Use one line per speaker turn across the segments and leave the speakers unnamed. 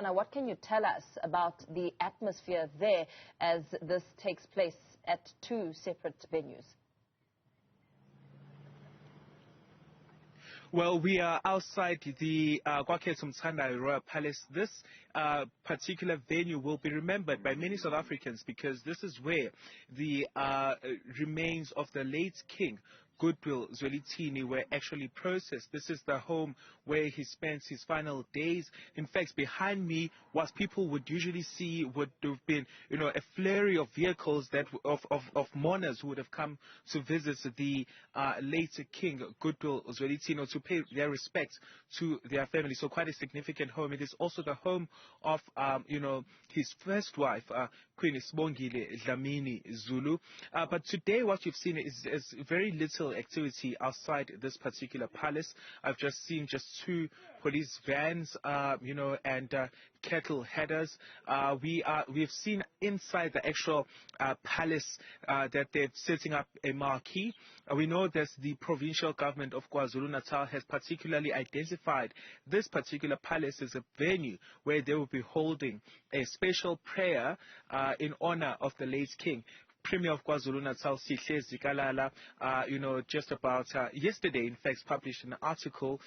Now, what can you tell us about the atmosphere there as this takes place at two separate venues?
Well, we are outside the KwaKhethomthandayo Royal Palace. This particular venue will be remembered by many South Africans because this is where the remains of the late King Goodwill Zwelithini were actually processed. This is the home where he spent his final days. In fact, behind me, what people would usually see would have been, a flurry of vehicles that of mourners who would have come to visit the late King Goodwill Zwelithini to pay their respects to their family. So quite a significant home. It is also the home of, his first wife, Queen Nkosikhona Duma. But today, what you've seen is very little activity outside this particular palace. I've just seen two police vans, and cattle headers. We've seen inside the actual palace that they're setting up a marquee. We know that the provincial government of KwaZulu-Natal has particularly identified this particular palace as a venue where they will be holding a special prayer in honor of the late king. Premier of KwaZulu-Natal, Sihle Zikalala, just about yesterday, in fact, published an article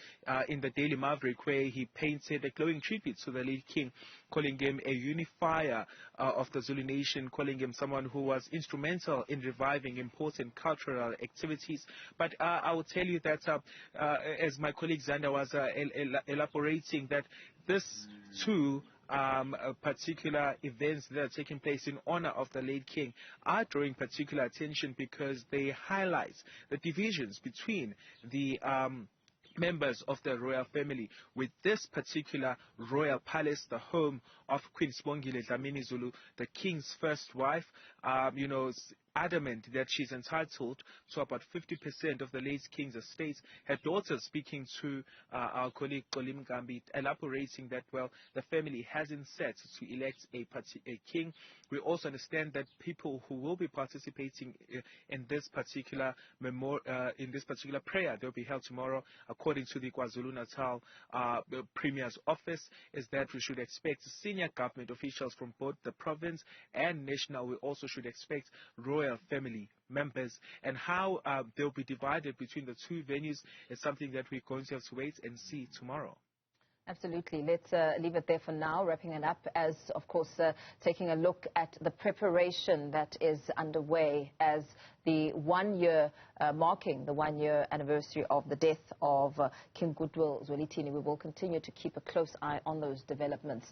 in the Daily Maverick where he painted a glowing tribute to the late king, calling him a unifier of the Zulu nation, calling him someone who was instrumental in reviving important cultural activities. But I will tell you that, as my colleague Zanda was elaborating, that this too particular events that are taking place in honor of the late king are drawing particular attention because they highlight the divisions between the members of the royal family with this particular royal palace, the home of Queen Nkosikhona Duma, the king's first wife, adamant that she's entitled to about 50% of the late king's estate. Her daughter, speaking to our colleague Kolim Gambi, elaborating that, well, the family hasn't set to elect a king. We also understand that people who will be participating in this particular prayer, they'll be held tomorrow, according to the KwaZulu-Natal Premier's office, is that we should expect senior government officials from both the province and national. We also should expect royal family members, and how they'll be divided between the two venues is something that we're going to have to wait and see tomorrow.
Absolutely. Let's leave it there for now, wrapping it up as, of course, taking a look at the preparation that is underway as the 1 year marking the 1 year anniversary of the death of King Goodwill Zwelithini. We will continue to keep a close eye on those developments.